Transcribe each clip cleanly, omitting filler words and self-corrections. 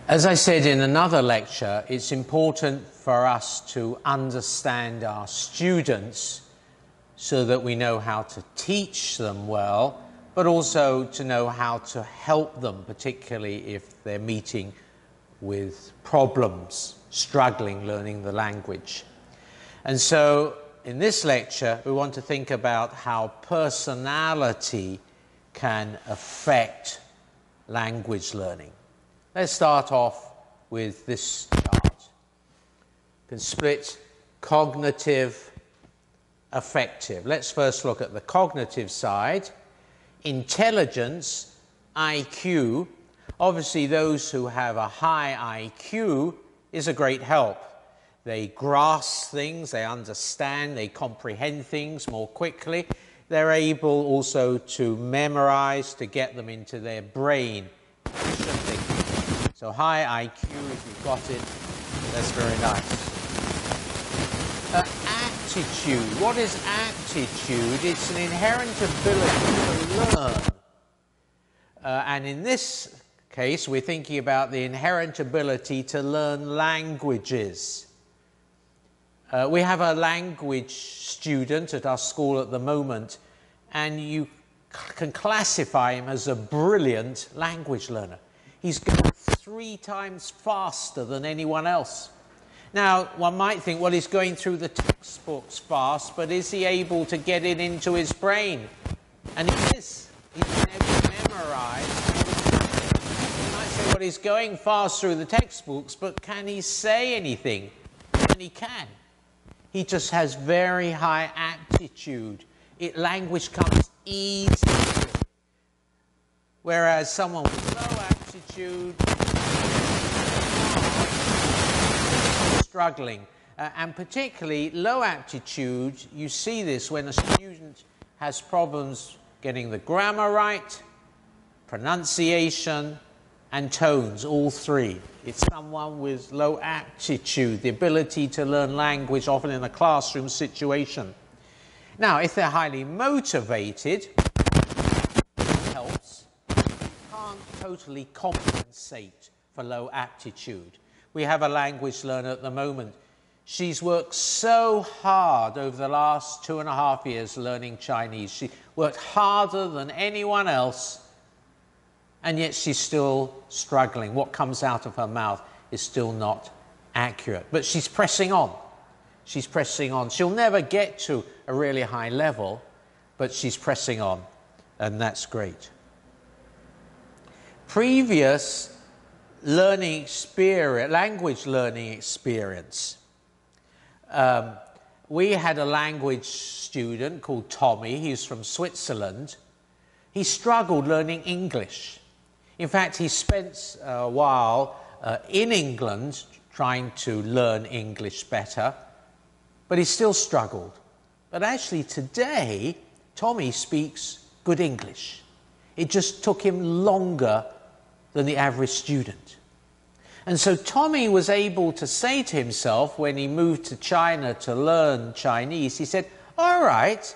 As I said in another lecture, it's important for us to understand our students so that we know how to teach them well, but also to know how to help them, particularly if they're meeting with problems, struggling learning the language. And so in this lecture, we want to think about how personality can affect language learning. Let's start off with this chart. You can split cognitive, affective. Let's first look at the cognitive side. Intelligence, IQ. Obviously, those who have a high IQ is a great help. They grasp things, they understand, they comprehend things more quickly. They're able also to memorize, to get them into their brain. So high IQ, if you've got it, that's very nice. Aptitude. What is aptitude? It's an inherent ability to learn. And in this case, we're thinking about the inherent ability to learn languages. We have a language student at our school at the moment, and you can classify him as a brilliant language learner. He's going 3 times faster than anyone else. Now, one might think, well, he's going through the textbooks fast, but is he able to get it into his brain? And he is. He's been able to memorize. You might say, well, he's going fast through the textbooks, but can he say anything? And he can. He just has very high aptitude. Language comes easy to him. Whereas someone with low aptitude struggling. And particularly low aptitude, you see this when a student has problems getting the grammar right, pronunciation, and tones, all 3. It's someone with low aptitude, the ability to learn language, often in a classroom situation. Now, if they're highly motivated, it helps. You can't totally compensate for low aptitude. We have a language learner at the moment. She's worked so hard over the last 2.5 years learning Chinese. She worked harder than anyone else, and yet she's still struggling. What comes out of her mouth is still not accurate. But she's pressing on. She's pressing on. She'll never get to a really high level, but she's pressing on, and that's great. Previous learning experience, language learning experience. We had a language student called Tommy. He's from Switzerland. He struggled learning English. In fact, he spent a while in England trying to learn English better, but he still struggled. But actually today, Tommy speaks good English. It just took him longer than the average student. And so Tommy was able to say to himself when he moved to China to learn Chinese, he said, all right,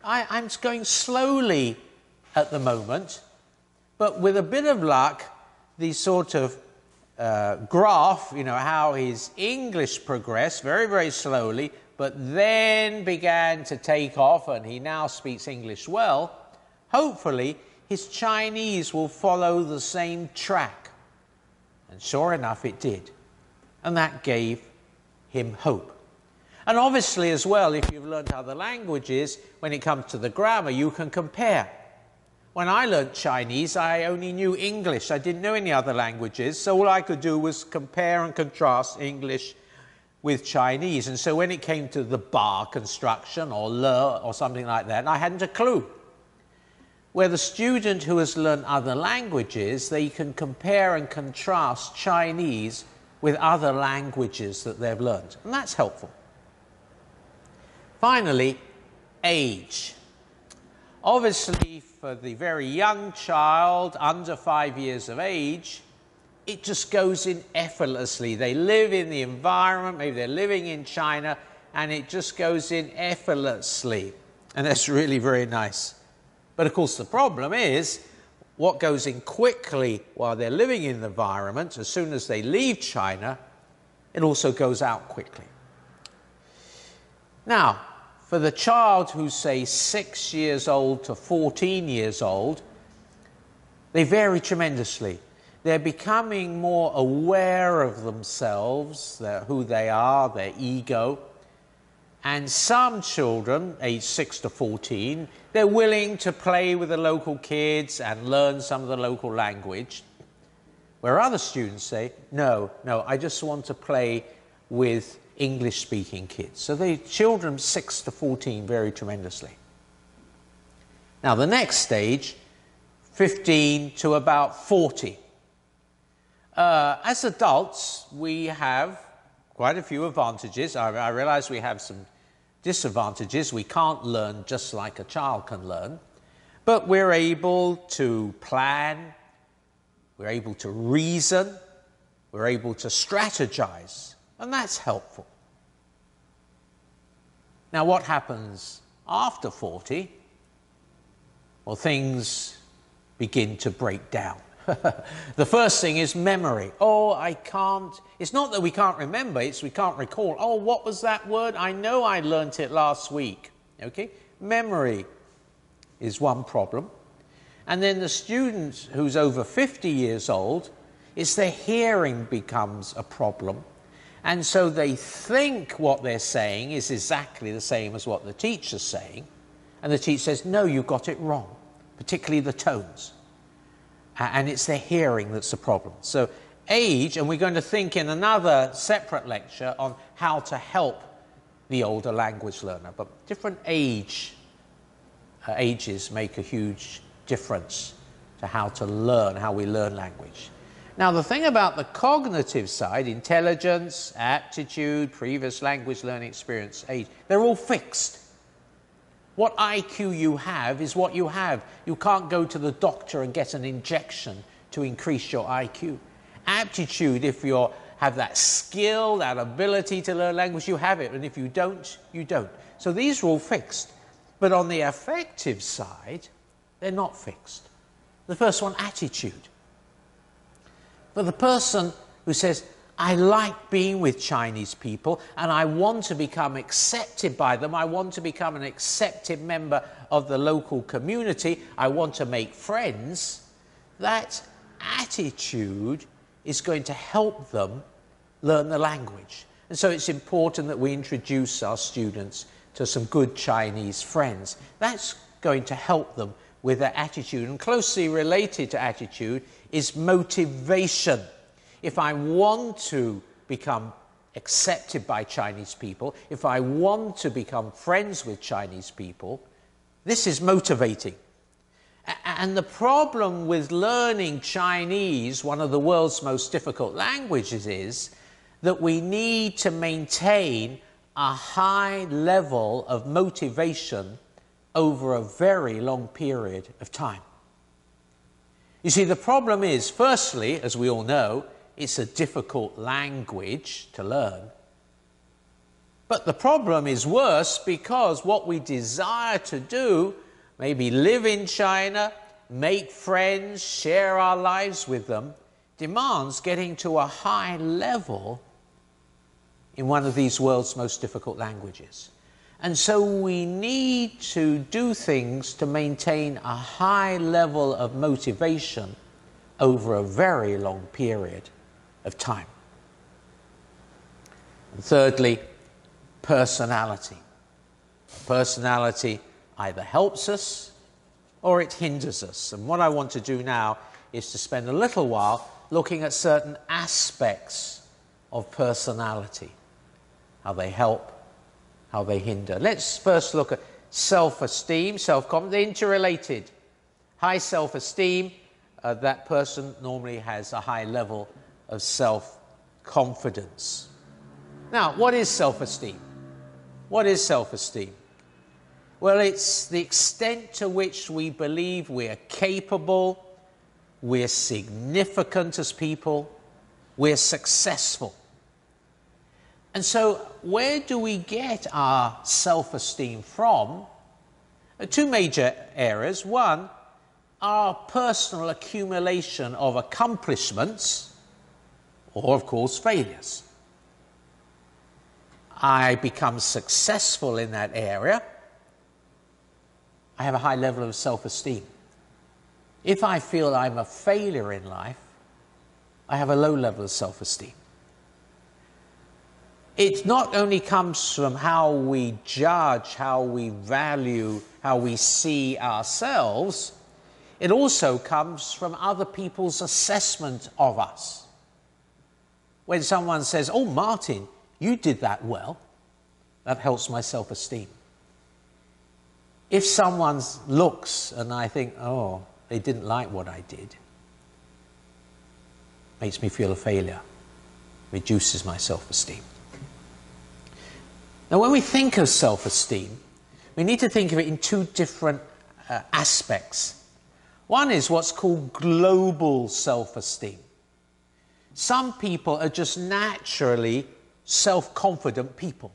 I'm going slowly at the moment, but with a bit of luck, the sort of graph, you know, how his English progressed very, very slowly, but then began to take off, and he now speaks English well. Hopefully, his Chinese will follow the same track. And sure enough, it did. And that gave him hope. And obviously as well, if you've learned other languages, when it comes to the grammar, you can compare. When I learned Chinese, I only knew English. I didn't know any other languages, so all I could do was compare and contrast English with Chinese. And so when it came to the ba construction or le or something like that, I hadn't a clue. Where the student who has learned other languages, they can compare and contrast Chinese with other languages that they've learned. And that's helpful. Finally, age. Obviously, for the very young child, under 5 years of age, it just goes in effortlessly. They live in the environment, maybe they're living in China, and it just goes in effortlessly. And that's really very nice. But of course the problem is, what goes in quickly while they're living in the environment, as soon as they leave China, it also goes out quickly. Now, for the child who's, say, 6 years old to 14 years old, they vary tremendously. They're becoming more aware of themselves, who they are, their ego. And some children, aged 6 to 14, they're willing to play with the local kids and learn some of the local language. Where other students say, no, I just want to play with English-speaking kids. So the children 6 to 14 vary tremendously. Now the next stage, 15 to about 40. As adults, we have quite a few advantages. I realize we have some disadvantages. We can't learn just like a child can learn, but we're able to plan, we're able to reason, we're able to strategize, and that's helpful. Now, what happens after 40? Well, things begin to break down. The first thing is memory. Oh, I can't. It's not that we can't remember, it's we can't recall. Oh, what was that word? I know I learnt it last week. Okay? Memory is one problem. And then the student who's over 50 years old, it's their hearing becomes a problem. And so they think what they're saying is exactly the same as what the teacher's saying. And the teacher says, no, you got it wrong, particularly the tones. And it's their hearing that's the problem. So age, and we're going to think in another separate lecture on how to help the older language learner. But different ages make a huge difference to how to learn, how we learn language. Now, the thing about the cognitive side, intelligence, aptitude, previous language learning experience, age, they're all fixed. What IQ you have is what you have. You can't go to the doctor and get an injection to increase your IQ. Aptitude, if you have that skill, that ability to learn language, you have it. And if you don't, you don't. So these are all fixed. But on the affective side, they're not fixed. The first one, attitude. For the person who says, I like being with Chinese people and I want to become accepted by them. I want to become an accepted member of the local community. I want to make friends. That attitude is going to help them learn the language. And so it's important that we introduce our students to some good Chinese friends. That's going to help them with their attitude. And closely related to attitude is motivation. If I want to become accepted by Chinese people, if I want to become friends with Chinese people, this is motivating. And the problem with learning Chinese, one of the world's most difficult languages, is that we need to maintain a high level of motivation over a very long period of time. You see, the problem is, firstly, as we all know, it's a difficult language to learn. But the problem is worse because what we desire to do, maybe live in China, make friends, share our lives with them, demands getting to a high level in one of these world's most difficult languages. And so we need to do things to maintain a high level of motivation over a very long period of time. And thirdly, personality. Personality either helps us or it hinders us. And what I want to do now is to spend a little while looking at certain aspects of personality, how they help, how they hinder. Let's first look at self-esteem, self-confidence. They're interrelated. High self-esteem, that person normally has a high level of self-confidence. Now, what is self-esteem? What is self-esteem? Well, it's the extent to which we believe we're capable, we're significant as people, we're successful. And so, where do we get our self-esteem from? Two major areas. One, our personal accumulation of accomplishments or, of course, failures. I become successful in that area, I have a high level of self-esteem. If I feel I'm a failure in life, I have a low level of self-esteem. It not only comes from how we judge, how we value, how we see ourselves, it also comes from other people's assessment of us. When someone says, "Oh, Martin, you did that well," that helps my self-esteem. If someone looks and I think, "Oh, they didn't like what I did," makes me feel a failure, reduces my self-esteem. Now, when we think of self-esteem, we need to think of it in two different aspects. One is what's called global self-esteem. Some people are just naturally self-confident people.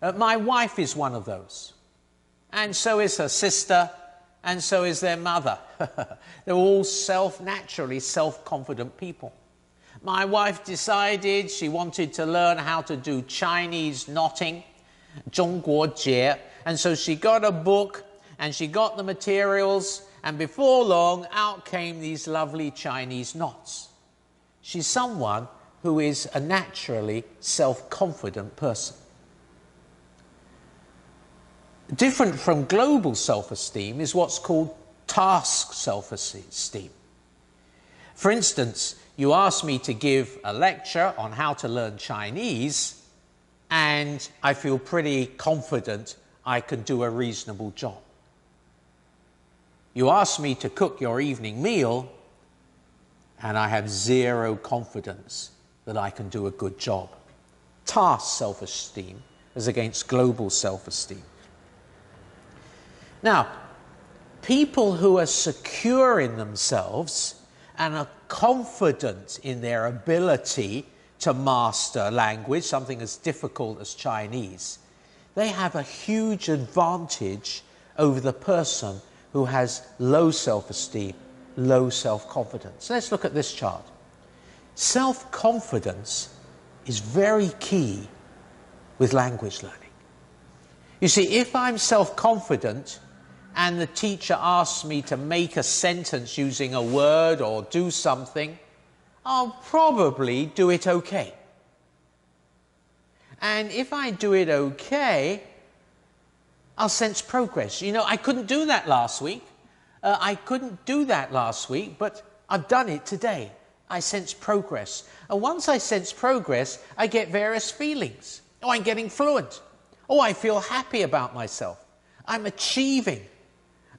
My wife is one of those. And so is her sister, and so is their mother. They're all naturally self-confident people. My wife decided she wanted to learn how to do Chinese knotting, 中国结, and so she got a book, and she got the materials, and before long, out came these lovely Chinese knots. She's someone who is a naturally self-confident person. Different from global self-esteem is what's called task self-esteem. For instance, you ask me to give a lecture on how to learn Chinese, and I feel pretty confident I can do a reasonable job. You ask me to cook your evening meal, and I have zero confidence that I can do a good job. Task self-esteem is against global self-esteem. Now, people who are secure in themselves and are confident in their ability to master language, something as difficult as Chinese, they have a huge advantage over the person who has low self-esteem, low self-confidence. Let's look at this chart. Self-confidence is very key with language learning. You see, if I'm self-confident and the teacher asks me to make a sentence using a word or do something, I'll probably do it okay. And if I do it okay, I'll sense progress. You know, I couldn't do that last week. But I've done it today. I sense progress. And once I sense progress, I get various feelings. Oh, I'm getting fluent. Oh, I feel happy about myself. I'm achieving.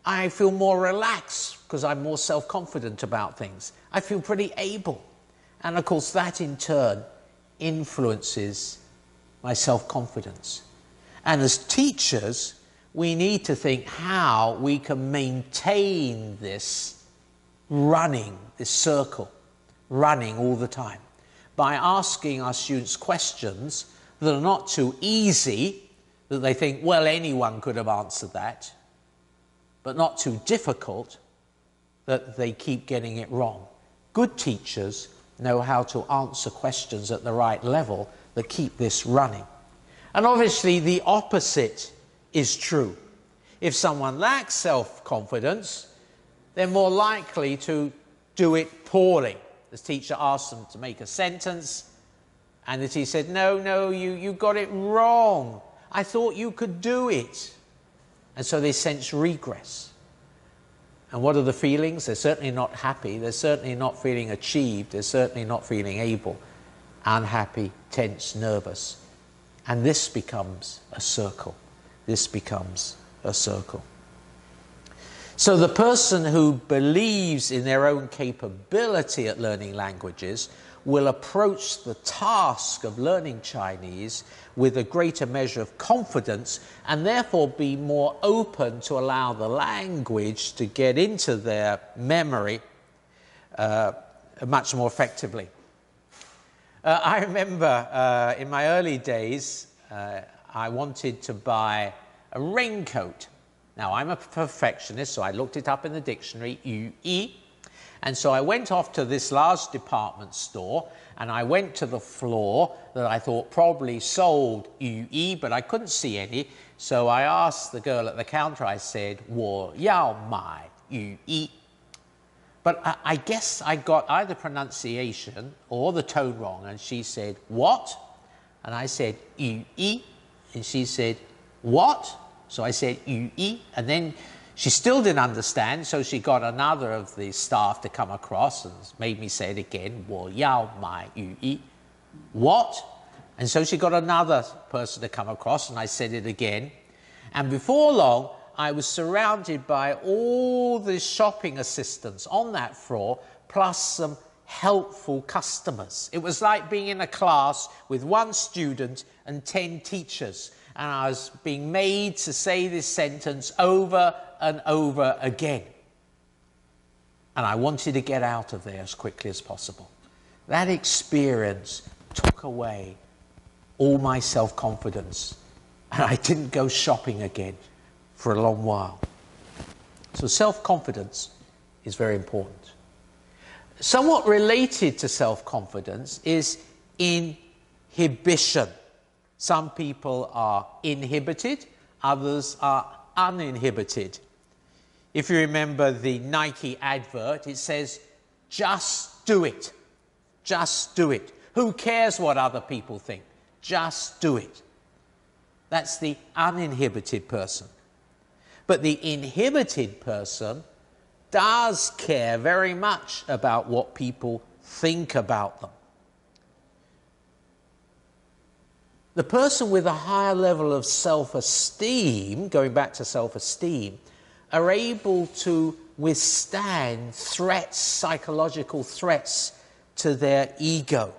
I feel more relaxed because I'm more self-confident about things. I feel pretty able. And of course, that in turn influences my self-confidence. And as teachers, we need to think how we can maintain this running, this circle, running all the time, by asking our students questions that are not too easy, that they think, well, anyone could have answered that, but not too difficult, that they keep getting it wrong. Good teachers know how to answer questions at the right level that keep this running. And obviously the opposite is true. If someone lacks self-confidence, they're more likely to do it poorly. The teacher asks them to make a sentence, and the teacher said, no, you got it wrong. I thought you could do it. And so they sense regress. And what are the feelings? They're certainly not happy. They're certainly not feeling achieved. They're certainly not feeling able. Unhappy, tense, nervous. And this becomes a circle. This becomes a circle. So the person who believes in their own capability at learning languages will approach the task of learning Chinese with a greater measure of confidence and therefore be more open to allow the language to get into their memory much more effectively. I remember in my early days, I wanted to buy a raincoat. Now, I'm a perfectionist, so I looked it up in the dictionary, 语义. And so I went off to this large department store, and I went to the floor that I thought probably sold 语义, but I couldn't see any. So I asked the girl at the counter, I said, 我要买语义. But I guess I got either pronunciation or the tone wrong, and she said, what? And I said, 语义, and she said, what? So I said, 语义, and then she still didn't understand, so she got another of the staff to come across and made me say it again, 我要买语义. What? And so she got another person to come across, and I said it again. And before long, I was surrounded by all the shopping assistants on that floor, plus some helpful customers. It was like being in a class with 1 student and 10 teachers. And I was being made to say this sentence over and over again. And I wanted to get out of there as quickly as possible. That experience took away all my self-confidence. And I didn't go shopping again for a long while. So self-confidence is very important. Somewhat related to self-confidence is inhibition. Some people are inhibited, others are uninhibited. If you remember the Nike advert, it says, just do it. Just do it. Who cares what other people think? Just do it. That's the uninhibited person. But the inhibited person does care very much about what people think about them. The person with a higher level of self-esteem, going back to self-esteem, are able to withstand threats, psychological threats to their ego.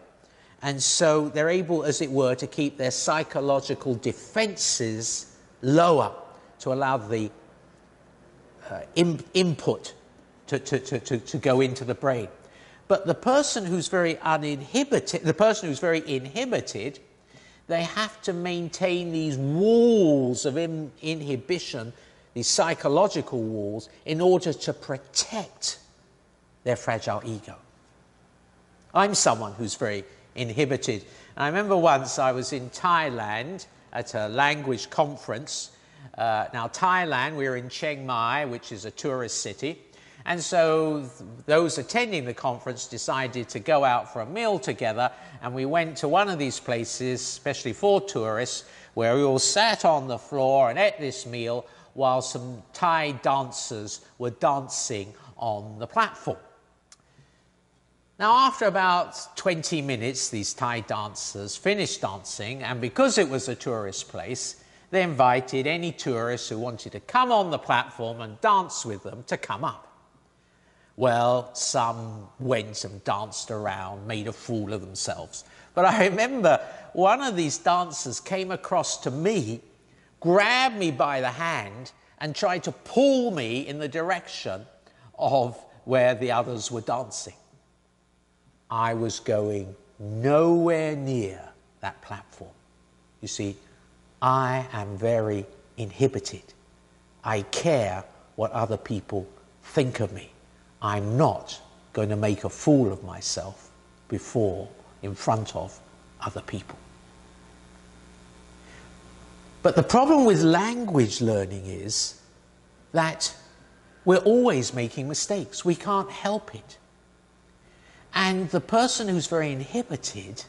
And so they're able, as it were, to keep their psychological defenses lower to allow the input to go into the brain. But the person who's very uninhibited, the person who's very inhibited, they have to maintain these walls of inhibition, these psychological walls, in order to protect their fragile ego. I'm someone who's very inhibited. And I remember once I was in Thailand at a language conference. Now, Thailand, we were in Chiang Mai, which is a tourist city. And so those attending the conference decided to go out for a meal together, and we went to one of these places, especially for tourists, where we all sat on the floor and ate this meal while some Thai dancers were dancing on the platform. Now, after about 20 minutes, these Thai dancers finished dancing, and because it was a tourist place, they invited any tourists who wanted to come on the platform and dance with them to come up. Well, some went and danced around, made a fool of themselves. But I remember one of these dancers came across to me, grabbed me by the hand, and tried to pull me in the direction of where the others were dancing. I was going nowhere near that platform. You see, I am very inhibited. I care what other people think of me. I'm not going to make a fool of myself in front of other people. But the problem with language learning is that we're always making mistakes. We can't help it. And the person who's very inhibited,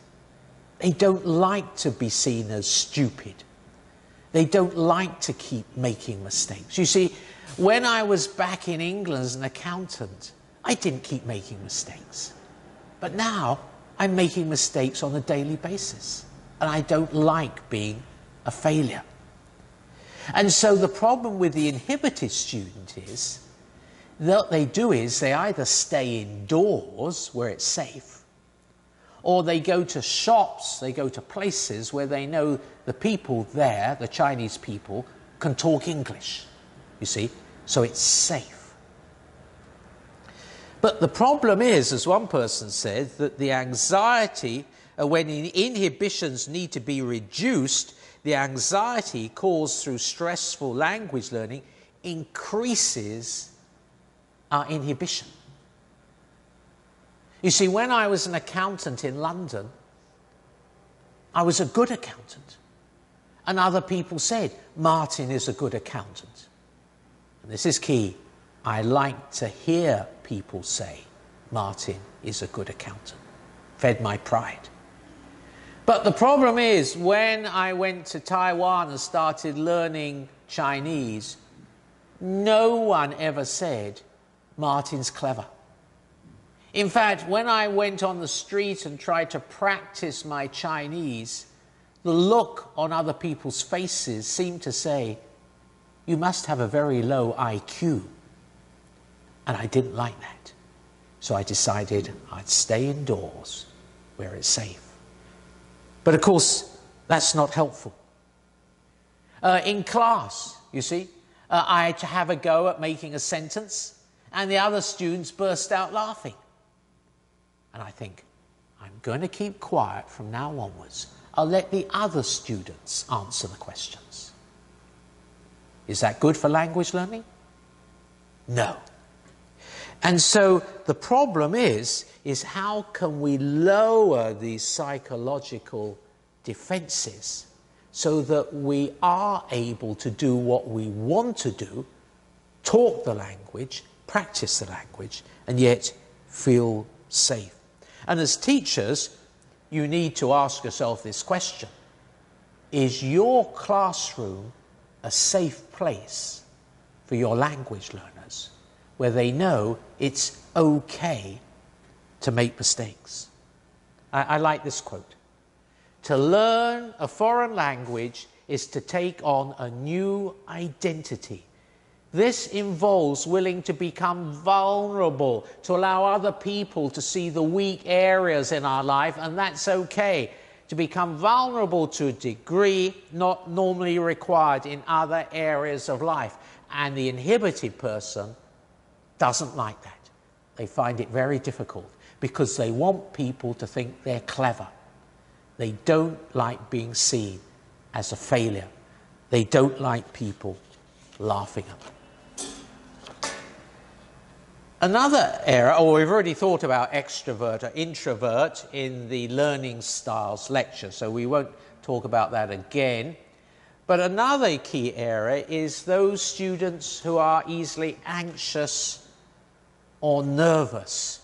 they don't like to be seen as stupid. They don't like to keep making mistakes. You see, when I was back in England as an accountant, I didn't keep making mistakes. But now, I'm making mistakes on a daily basis. And I don't like being a failure. And so the problem with the inhibited student is, what they do is they either stay indoors where it's safe, or they go to shops, they go to places where they know the people there, the Chinese people, can talk English, you see, so it's safe. But the problem is, as one person said, that the anxiety, when inhibitions need to be reduced, the anxiety caused through stressful language learning increases our inhibition. You see, when I was an accountant in London, I was a good accountant. And other people said, Martin is a good accountant. And this is key. I like to hear people say, Martin is a good accountant. Fed my pride. But the problem is, when I went to Taiwan and started learning Chinese, no one ever said, Martin's clever. In fact, when I went on the street and tried to practice my Chinese, the look on other people's faces seemed to say, you must have a very low IQ. And I didn't like that. So I decided I'd stay indoors where it's safe. But of course, that's not helpful. In class, you see, I had to have a go at making a sentence, and the other students burst out laughing. And I think, I'm going to keep quiet from now onwards. I'll let the other students answer the questions. Is that good for language learning? No. And so the problem is how can we lower these psychological defenses so that we are able to do what we want to do, talk the language, practice the language, and yet feel safe. And as teachers, you need to ask yourself this question. Is your classroom a safe place for your language learners, where they know it's okay to make mistakes? I like this quote. To learn a foreign language is to take on a new identity. This involves willing to become vulnerable, to allow other people to see the weak areas in our life, and that's okay. To become vulnerable to a degree not normally required in other areas of life. And the inhibited person doesn't like that. They find it very difficult because they want people to think they're clever. They don't like being seen as a failure. They don't like people laughing at them. Another area, we've already thought about extrovert or introvert in the learning styles lecture, so we won't talk about that again. But another key area is those students who are easily anxious or nervous.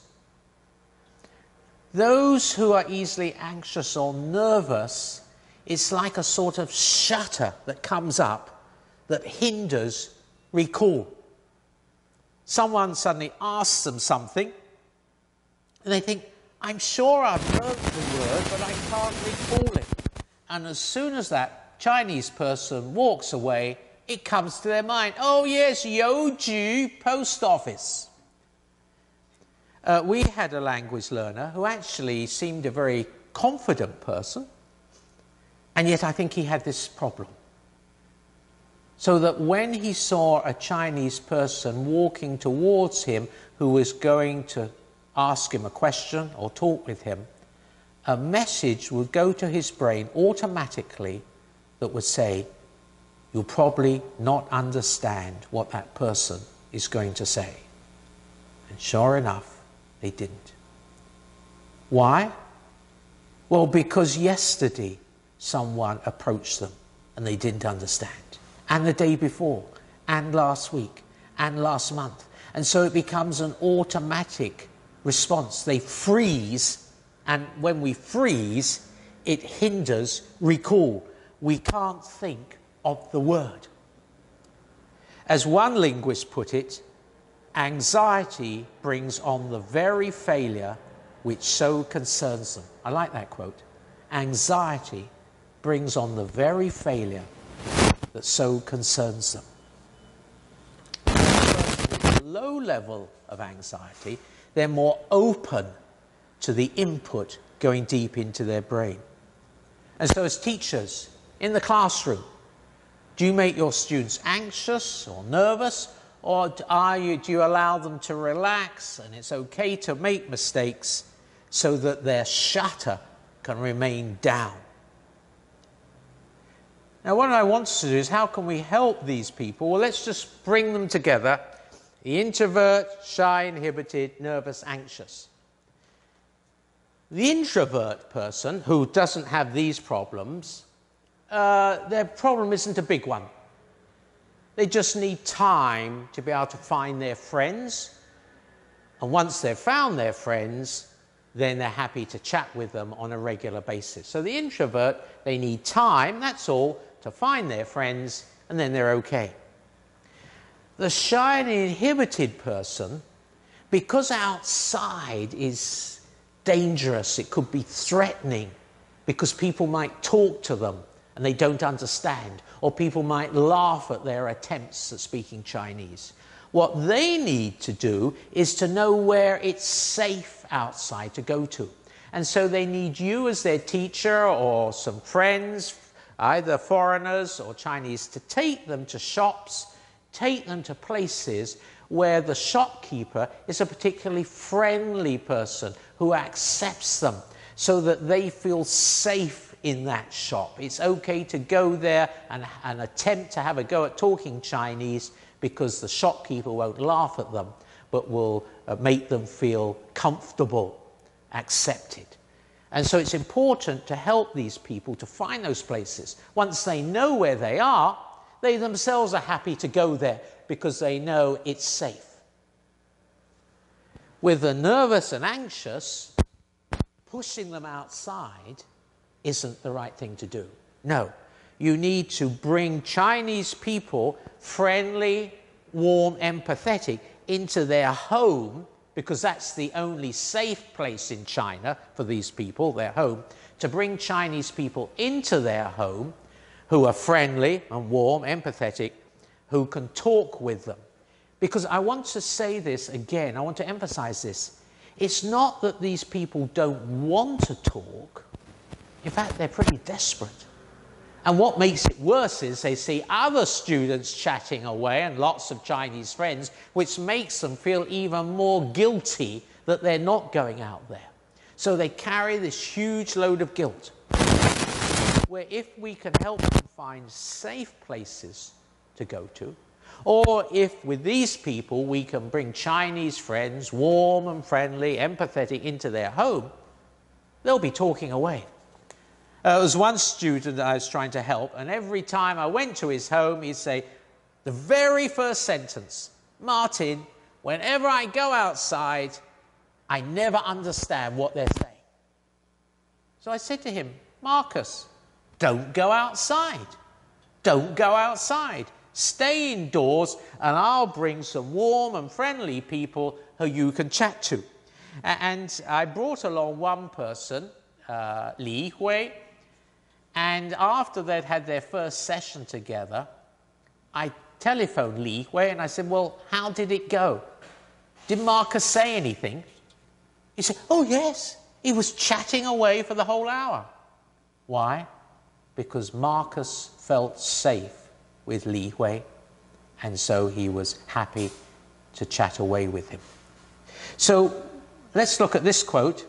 Those who are easily anxious or nervous, it's like a sort of shutter that comes up that hinders recall. Someone suddenly asks them something, and they think, I'm sure I've learned the word, but I can't recall it. And as soon as that Chinese person walks away, it comes to their mind, oh yes, Youju, post office. We had a language learner who actually seemed a very confident person, and yet I think he had this problem. So that when he saw a Chinese person walking towards him who was going to ask him a question or talk with him, a message would go to his brain automatically that would say, you'll probably not understand what that person is going to say. And sure enough, they didn't. Why? Well, because yesterday someone approached them and they didn't understand. And the day before, and last week, and last month. And so it becomes an automatic response. They freeze, and when we freeze, it hinders recall. We can't think of the word. As one linguist put it, anxiety brings on the very failure which so concerns them. I like that quote. Anxiety brings on the very failure that so concerns them. With a low level of anxiety, they're more open to the input going deep into their brain. And so as teachers, in the classroom, do you make your students anxious or nervous, or do you allow them to relax and it's okay to make mistakes so that their shutter can remain down? Now, what I want to do is, how can we help these people? Well, let's just bring them together. The introvert, shy, inhibited, nervous, anxious. The introvert person who doesn't have these problems, their problem isn't a big one. They just need time to be able to find their friends. And once they've found their friends, then they're happy to chat with them on a regular basis. So the introvert, they need time, that's all, to find their friends, and then they're okay. The shy and inhibited person, because outside is dangerous, it could be threatening, because people might talk to them and they don't understand, or people might laugh at their attempts at speaking Chinese. What they need to do is to know where it's safe outside to go to. And so they need you as their teacher or some friends, either foreigners or Chinese, to take them to shops, take them to places where the shopkeeper is a particularly friendly person who accepts them so that they feel safe in that shop. It's okay to go there and attempt to have a go at talking Chinese, because the shopkeeper won't laugh at them, but will make them feel comfortable, accepted. And so it's important to help these people to find those places. Once they know where they are, they themselves are happy to go there because they know it's safe. With the nervous and anxious, pushing them outside isn't the right thing to do. No. You need to bring Chinese people, friendly, warm, empathetic, into their home, because that's the only safe place in China for these people, their home. To bring Chinese people into their home who are friendly and warm, empathetic, who can talk with them. Because I want to say this again, I want to emphasize this. It's not that these people don't want to talk. In fact, they're pretty desperate. And what makes it worse is they see other students chatting away and lots of Chinese friends, which makes them feel even more guilty that they're not going out there. So they carry this huge load of guilt. Where if we can help them find safe places to go to, or if with these people we can bring Chinese friends, warm and friendly, empathetic, into their home, they'll be talking away. There was one student that I was trying to help, and every time I went to his home, he'd say, the very first sentence, Martin, whenever I go outside, I never understand what they're saying. So I said to him, Marcus, don't go outside. Don't go outside. Stay indoors, and I'll bring some warm and friendly people who you can chat to. And I brought along one person, Li Hui, and after they'd had their first session together, I telephoned Li Hui and I said, well, how did it go? Did Marcus say anything? He said, oh yes, he was chatting away for the whole hour. Why? Because Marcus felt safe with Li Hui, and so he was happy to chat away with him. So let's look at this quote.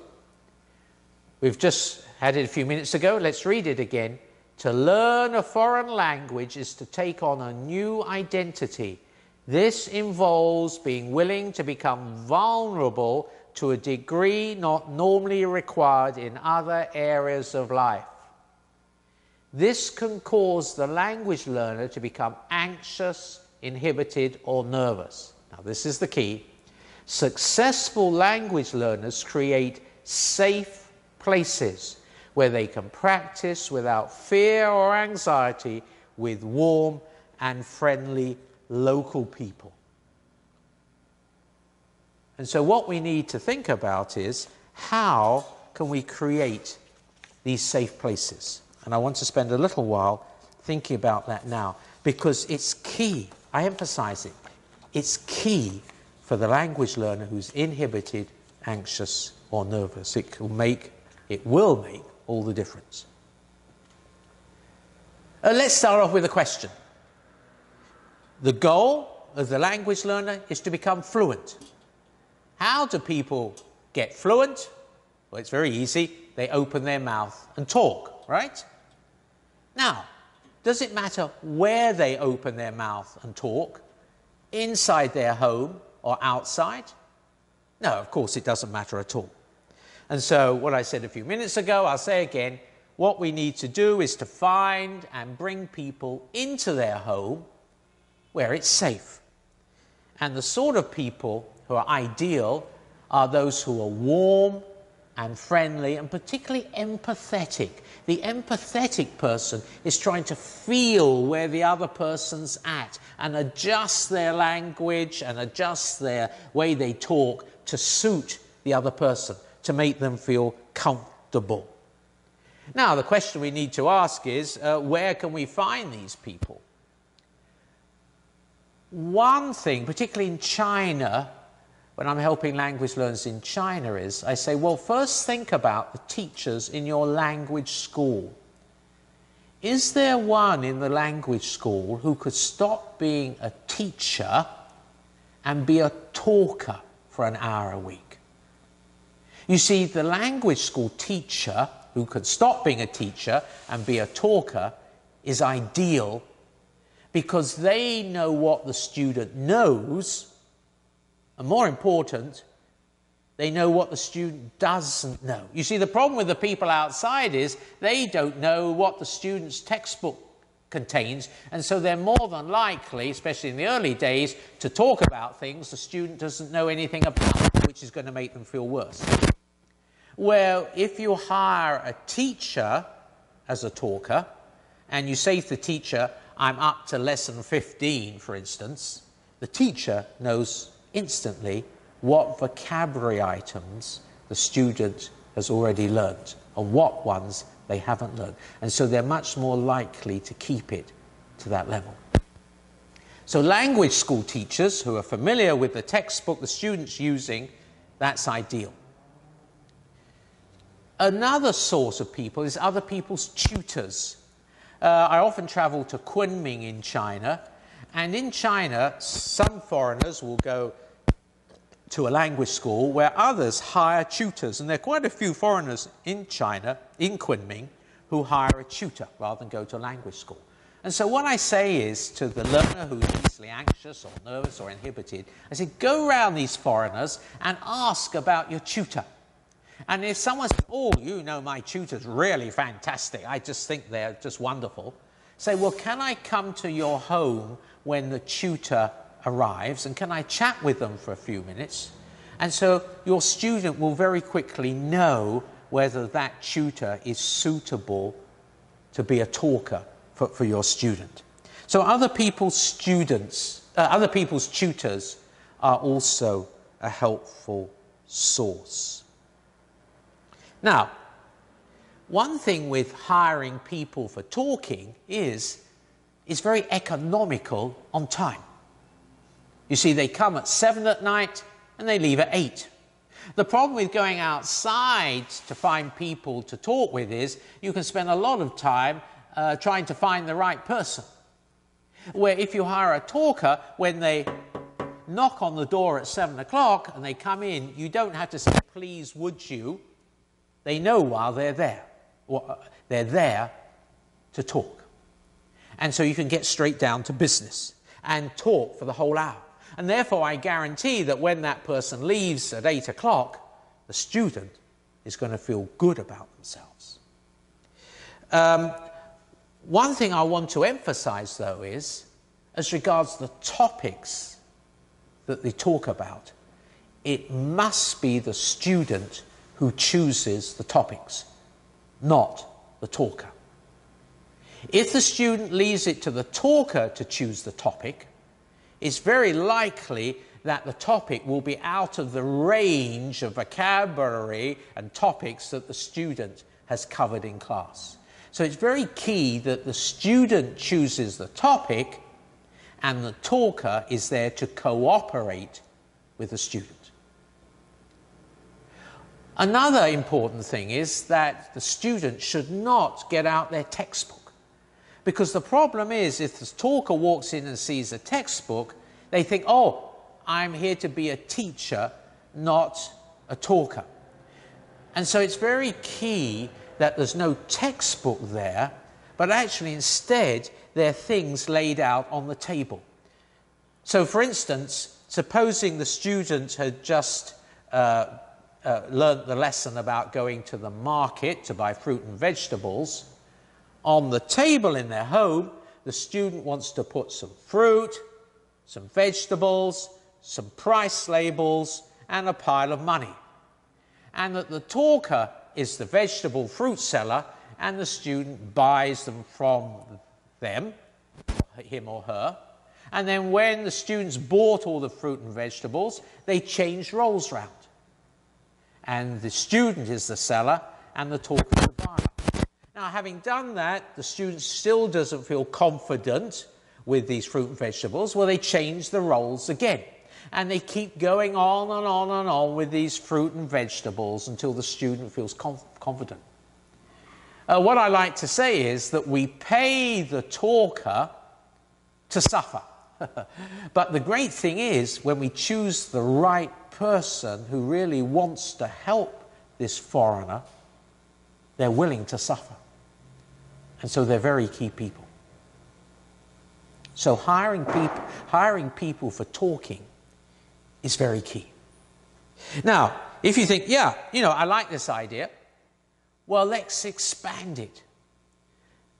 We've just had it a few minutes ago. Let's read it again. To learn a foreign language is to take on a new identity. This involves being willing to become vulnerable to a degree not normally required in other areas of life. This can cause the language learner to become anxious, inhibited, or nervous. Now, this is the key. Successful language learners create safe places where they can practice without fear or anxiety with warm and friendly local people. And so what we need to think about is, how can we create these safe places? And I want to spend a little while thinking about that now, because it's key. I emphasize it. It's key for the language learner who's inhibited, anxious, or nervous. It will make all the difference. Let's start off with a question. The goal of the language learner is to become fluent. How do people get fluent? Well, it's very easy. They open their mouth and talk, right? Now, Does it matter where they open their mouth and talk? Inside their home or outside? No, of course it doesn't matter at all. And so what I said a few minutes ago, I'll say again, what we need to do is to find and bring people into their home where it's safe. And the sort of people who are ideal are those who are warm and friendly and particularly empathetic. The empathetic person is trying to feel where the other person's at and adjust their language and adjust their way they talk to suit the other person, to make them feel comfortable. Now, the question we need to ask is, where can we find these people? One thing, particularly in China, when I'm helping language learners in China, is I say, well, first think about the teachers in your language school. Is there one in the language school who could stop being a teacher and be a talker for an hour a week? You see, the language school teacher who could stop being a teacher and be a talker is ideal because they know what the student knows, and more important, they know what the student doesn't know. You see, the problem with the people outside is they don't know what the student's textbook contains, and so they're more than likely, especially in the early days, to talk about things the student doesn't know anything about, which is going to make them feel worse. Well, if you hire a teacher as a talker, and you say to the teacher, I'm up to lesson 15, for instance, the teacher knows instantly what vocabulary items the student has already learnt and what ones they haven't learned. And so they're much more likely to keep it to that level. So language school teachers who are familiar with the textbook the student's using, that's ideal. Another source of people is other people's tutors. I often travel to Kunming in China, and in China some foreigners will go to a language school where others hire tutors, and there are quite a few foreigners in China, in Kunming, who hire a tutor rather than go to a language school. And so what I say is to the learner who's easily anxious or nervous or inhibited, I say, go around these foreigners and ask about your tutor. And if someone says, oh, you know, my tutor's really fantastic, I just think they're just wonderful, say, well, can I come to your home when the tutor arrives, and can I chat with them for a few minutes? And so your student will very quickly know whether that tutor is suitable to be a talker for your student. So other people's tutors are also a helpful source. Now, one thing with hiring people for talking is it's very economical on time. You see, they come at 7 at night and they leave at 8. The problem with going outside to find people to talk with is you can spend a lot of time trying to find the right person. Where if you hire a talker, when they knock on the door at 7 o'clock and they come in, you don't have to say, please would you? They know while they're there. They're there to talk. And so you can get straight down to business and talk for the whole hour. And therefore I guarantee that when that person leaves at 8 o'clock, the student is going to feel good about themselves. One thing I want to emphasize, though, is as regards the topics that they talk about, it must be the student who chooses the topics, not the talker. If the student leaves it to the talker to choose the topic, it's very likely that the topic will be out of the range of vocabulary and topics that the student has covered in class. So it's very key that the student chooses the topic and the talker is there to cooperate with the student. Another important thing is that the student should not get out their textbook. Because the problem is, if the talker walks in and sees a textbook, they think, oh, I'm here to be a teacher, not a talker. And so it's very key that there's no textbook there, but actually instead they're things laid out on the table. So for instance, supposing the student had just learnt the lesson about going to the market to buy fruit and vegetables. On the table in their home, the student wants to put some fruit, some vegetables, some price labels, and a pile of money. And that the talker is the vegetable fruit seller, and the student buys them from them, him or her. And then when the students bought all the fruit and vegetables, they change roles round. And the student is the seller, and the talker is the buyer. Now, having done that, the student still doesn't feel confident with these fruit and vegetables. Well, they change the roles again. And they keep going on and on and on with these fruit and vegetables until the student feels confident. What I like to say is that we pay the talker to suffer. But the great thing is, when we choose the right person who really wants to help this foreigner, they're willing to suffer. And so they're very key people. So hiring people for talking is very key. Now, if you think, yeah, I like this idea, well, let's expand it.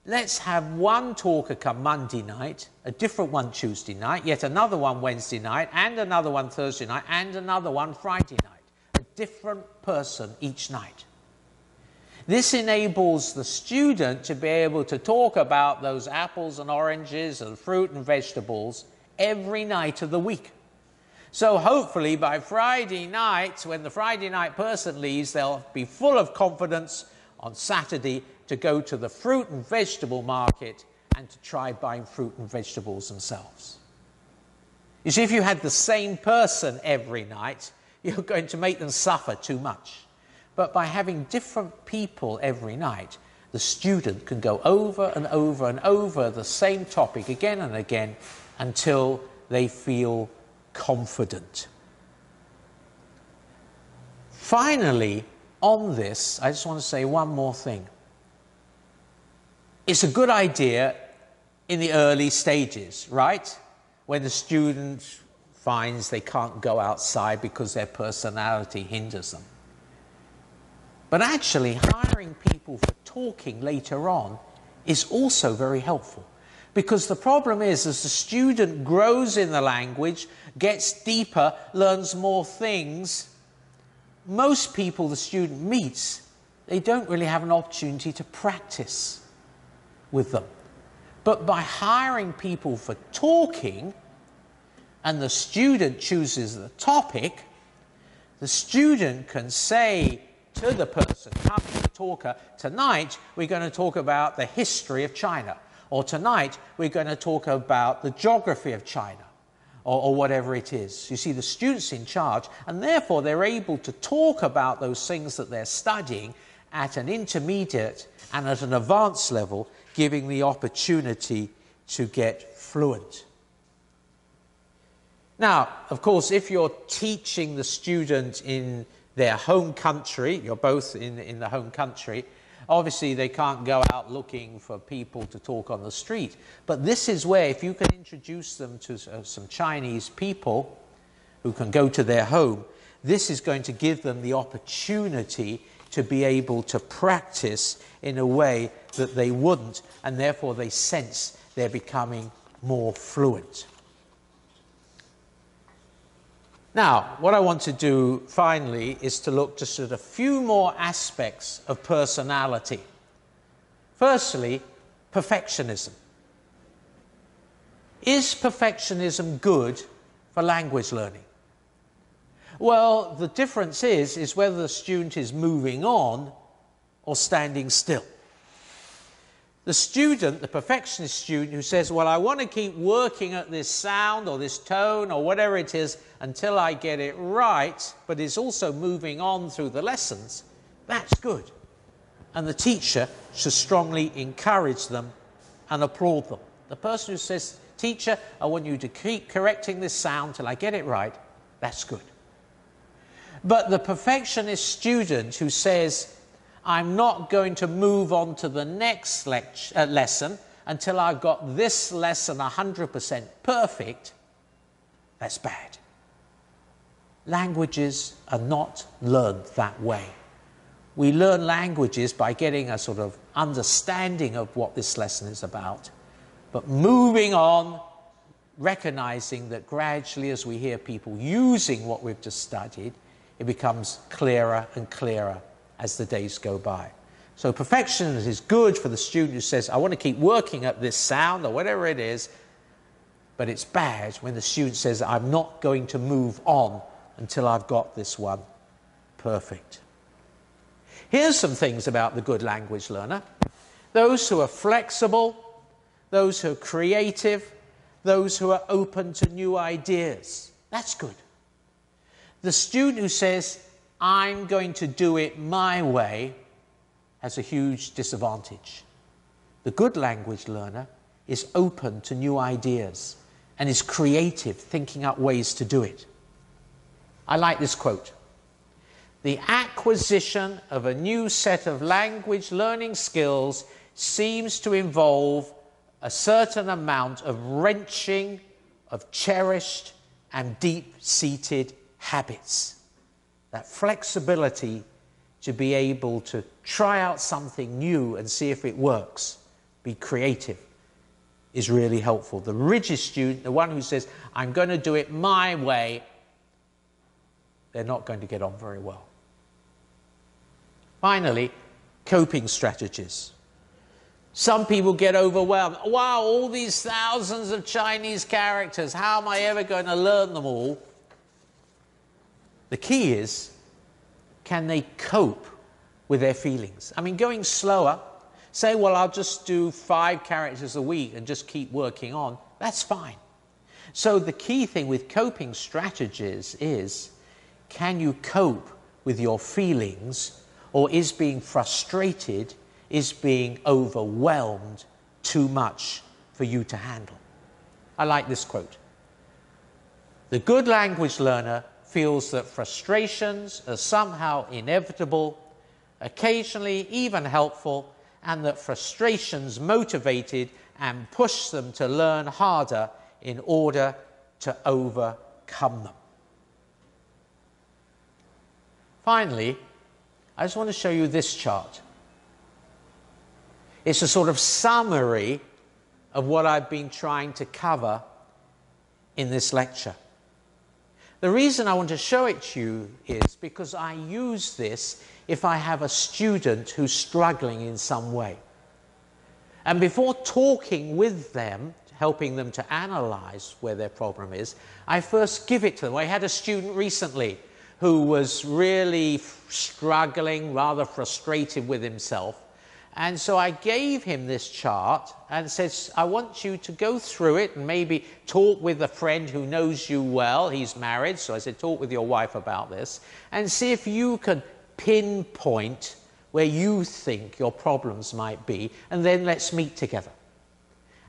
Let's have one talker come Monday night, a different one Tuesday night, yet another one Wednesday night, and another one Thursday night, and another one Friday night. A different person each night. This enables the student to be able to talk about those apples and oranges and fruit and vegetables every night of the week. So hopefully by Friday night, when the Friday night person leaves, they'll be full of confidence on Saturday to go to the fruit and vegetable market and to try buying fruit and vegetables themselves. You see, if you had the same person every night, you're going to make them suffer too much. But by having different people every night, the student can go over and over and over the same topic again and again until they feel confident. Finally, on this, I just want to say one more thing. It's a good idea in the early stages, right? When the student finds they can't go outside because their personality hinders them. But actually, hiring people for talking later on is also very helpful. Because the problem is, as the student grows in the language, gets deeper, learns more things, most people the student meets, they don't really have an opportunity to practice with them. But by hiring people for talking, and the student chooses the topic, the student can say to the person coming, the talker, tonight we're going to talk about the history of China, or tonight we're going to talk about the geography of China, or whatever it is. You see, the student's in charge, and therefore they're able to talk about those things that they're studying at an intermediate and at an advanced level, giving the opportunity to get fluent. Now, of course, if you're teaching the student in their home country, you're both in the home country, obviously they can't go out looking for people to talk on the street. But this is where, if you can introduce them to some Chinese people who can go to their home, this is going to give them the opportunity to be able to practice in a way that they wouldn't, and therefore they sense they're becoming more fluent. Now, what I want to do finally is to look just at a few more aspects of personality. Firstly, perfectionism. Is perfectionism good for language learning? Well, the difference is whether the student is moving on or standing still. The student, the perfectionist student who says, well, I want to keep working at this sound or this tone or whatever it is until I get it right, but is also moving on through the lessons, that's good. And the teacher should strongly encourage them and applaud them. The person who says, teacher, I want you to keep correcting this sound till I get it right, that's good. But the perfectionist student who says, I'm not going to move on to the next lesson until I've got this lesson 100% perfect, that's bad. Languages are not learned that way. We learn languages by getting a sort of understanding of what this lesson is about, but moving on, recognizing that gradually as we hear people using what we've just studied, it becomes clearer and clearer as the days go by. So perfectionism is good for the student who says, I want to keep working at this sound or whatever it is, but it's bad when the student says, I'm not going to move on until I've got this one perfect. Here's some things about the good language learner. Those who are flexible, those who are creative, those who are open to new ideas. That's good. The student who says, I'm going to do it my way, has a huge disadvantage. The good language learner is open to new ideas and is creative, thinking up ways to do it. I like this quote. The acquisition of a new set of language learning skills seems to involve a certain amount of wrenching of cherished and deep-seated habits. That flexibility to be able to try out something new and see if it works, be creative, is really helpful. The rigid student, the one who says, I'm going to do it my way, they're not going to get on very well. Finally, coping strategies. Some people get overwhelmed. Wow, all these thousands of Chinese characters, how am I ever going to learn them all? The key is, can they cope with their feelings? I mean, going slower, say, well, I'll just do 5 characters a week and just keep working on, that's fine. So the key thing with coping strategies is, can you cope with your feelings, or is being frustrated, is being overwhelmed too much for you to handle? I like this quote. The good language learner feels that frustrations are somehow inevitable, occasionally even helpful, and that frustrations motivated and push them to learn harder in order to overcome them. Finally, I just want to show you this chart. It's a sort of summary of what I've been trying to cover in this lecture. The reason I want to show it to you is because I use this if I have a student who's struggling in some way. And before talking with them, helping them to analyze where their problem is, I first give it to them. I had a student recently who was really struggling, rather frustrated with himself. And so I gave him this chart and says, I want you to go through it and maybe talk with a friend who knows you well. He's married, so I said, talk with your wife about this and see if you can pinpoint where you think your problems might be, and then let's meet together.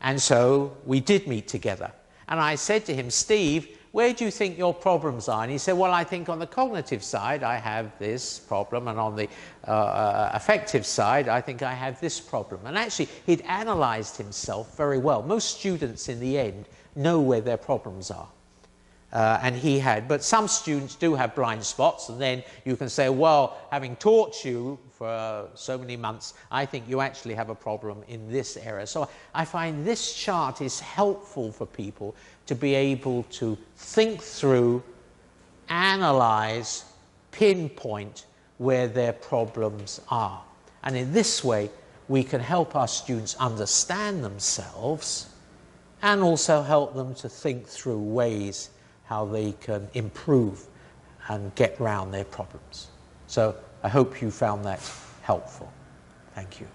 And so we did meet together. And I said to him, Steve, where do you think your problems are? And he said, well, I think on the cognitive side, I have this problem, and on the affective side, I think I have this problem. And actually, he'd analyzed himself very well. Most students, in the end, know where their problems are. And he had, but some students do have blind spots, and then you can say, well, having taught you for so many months, I think you actually have a problem in this area. So I find this chart is helpful for people to be able to think through, analyze, pinpoint where their problems are. And in this way, we can help our students understand themselves and also help them to think through ways how they can improve and get around their problems. So I hope you found that helpful. Thank you.